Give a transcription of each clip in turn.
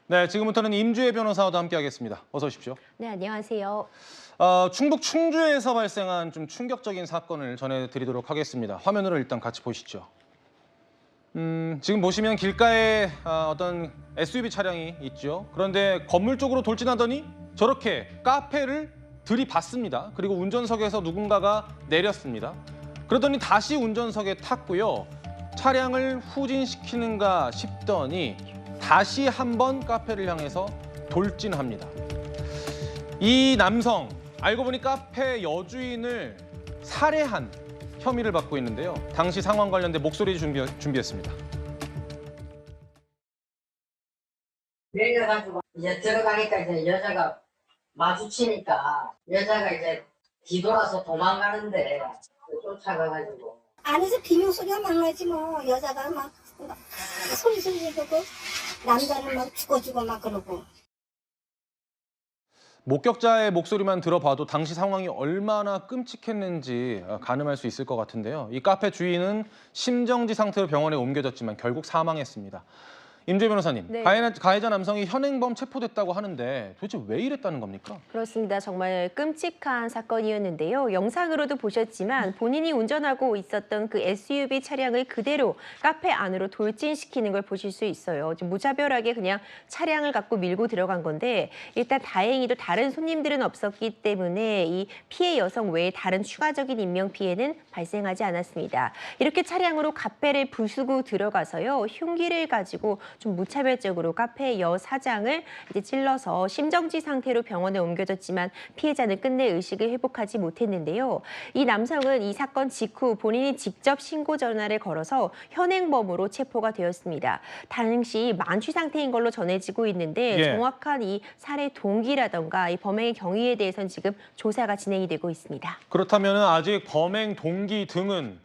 네, 지금부터는 임주혜 변호사와도 함께하겠습니다. 어서 오십시오. 네, 안녕하세요. 충북 충주에서 발생한 좀 충격적인 사건을 전해드리도록 하겠습니다. 화면으로 일단 같이 보시죠. 지금 보시면 길가에 어떤 SUV 차량이 있죠. 그런데 건물 쪽으로 돌진하더니 저렇게 카페를 들이받습니다. 그리고 운전석에서 누군가가 내렸습니다. 그러더니 다시 운전석에 탔고요. 차량을 후진시키는가 싶더니 다시 한번 카페를 향해서 돌진합니다. 이 남성, 알고 보니 카페 여주인을 살해한 혐의를 받고 있는데요. 당시 상황 관련된 목소리 준비했습니다. 내려가지고 이제 들어가니까 이제 여자가 마주치니까 여자가 이제 뒤돌아서 도망가는데 쫓아가가지고 안에서 비명 소리가 막 나지 뭐. 여자가 막 소리 지르고 남자는 막 죽어주고 막 그러고. 목격자의 목소리만 들어봐도 당시 상황이 얼마나 끔찍했는지 가늠할 수 있을 것 같은데요. 이 카페 주인은 심정지 상태로 병원에 옮겨졌지만 결국 사망했습니다. 임주혜 변호사님, 네. 가해자 남성이 현행범 체포됐다고 하는데 도대체 왜 이랬다는 겁니까? 그렇습니다. 정말 끔찍한 사건이었는데요. 영상으로도 보셨지만 본인이 운전하고 있었던 그 SUV 차량을 그대로 카페 안으로 돌진시키는 걸 보실 수 있어요. 좀 무차별하게 그냥 차량을 갖고 밀고 들어간 건데 일단 다행히도 다른 손님들은 없었기 때문에 이 피해 여성 외에 다른 추가적인 인명 피해는 발생하지 않았습니다. 이렇게 차량으로 카페를 부수고 들어가서요. 흉기를 가지고 좀 무차별적으로 카페 여 사장을 이제 찔러서 심정지 상태로 병원에 옮겨졌지만 피해자는 끝내 의식을 회복하지 못했는데요. 이 남성은 이 사건 직후 본인이 직접 신고 전화를 걸어서 현행범으로 체포가 되었습니다. 당시 만취 상태인 걸로 전해지고 있는데 정확한 이 살해 동기라던가 이 범행의 경위에 대해서는 지금 조사가 진행이 되고 있습니다. 그렇다면 아직 범행 동기 등은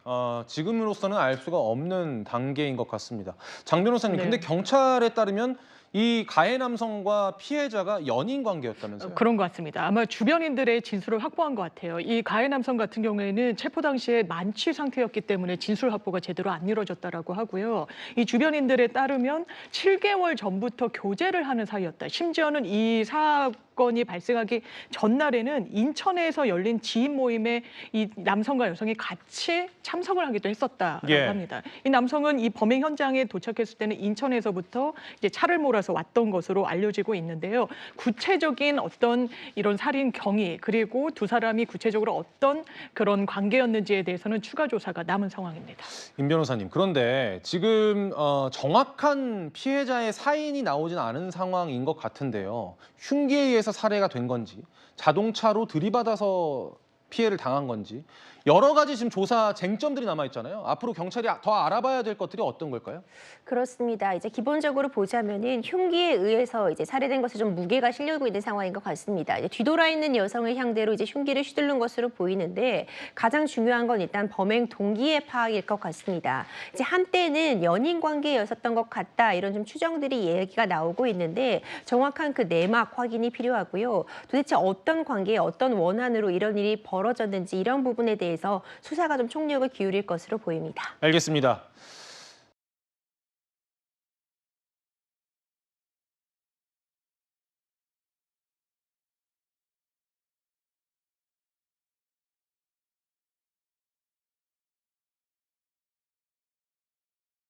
지금으로서는 알 수가 없는 단계인 것 같습니다. 장 변호사님, 네. 근데 경찰에 따르면 이 가해 남성과 피해자가 연인 관계였다면서요? 그런 것 같습니다. 아마 주변인들의 진술을 확보한 것 같아요. 이 가해 남성 같은 경우에는 체포 당시에 만취 상태였기 때문에 진술 확보가 제대로 안 이루어졌다라고 하고요. 이 주변인들에 따르면 7개월 전부터 교제를 하는 사이였다. 심지어는 이 사건이 발생하기 전날에는 인천에서 열린 지인 모임에 이 남성과 여성이 같이 참석을 하기도 했었다라고 합니다. 이 남성은 이 범행 현장에 도착했을 때는 인천에서부터 이제 차를 몰아서 왔던 것으로 알려지고 있는데요. 구체적인 어떤 이런 살인 경위 그리고 두 사람이 구체적으로 어떤 그런 관계였는지에 대해서는 추가 조사가 남은 상황입니다. 임 변호사님, 그런데 지금 정확한 피해자의 사인이 나오진 않은 상황인 것 같은데요. 흉기에 의해서 살해가 된 건지, 자동차로 들이받아서 피해를 당한 건지 여러 가지 지금 조사 쟁점들이 남아 있잖아요. 앞으로 경찰이 더 알아봐야 될 것들이 어떤 걸까요? 그렇습니다. 이제 기본적으로 보자면은 흉기에 의해서 이제 살해된 것에 좀 무게가 실리고 있는 상황인 것 같습니다. 이제 뒤돌아 있는 여성을 상대로 이제 흉기를 휘두른 것으로 보이는데 가장 중요한 건 일단 범행 동기의 파악일 것 같습니다. 이제 한때는 연인 관계였었던 것 같다 이런 좀 추정들이 얘기가 나오고 있는데 정확한 그 내막 확인이 필요하고요. 도대체 어떤 관계에 어떤 원한으로 이런 일이 벌어졌는지 이런 부분에 대해서 수사가 좀 총력을 기울일 것으로 보입니다. 알겠습니다.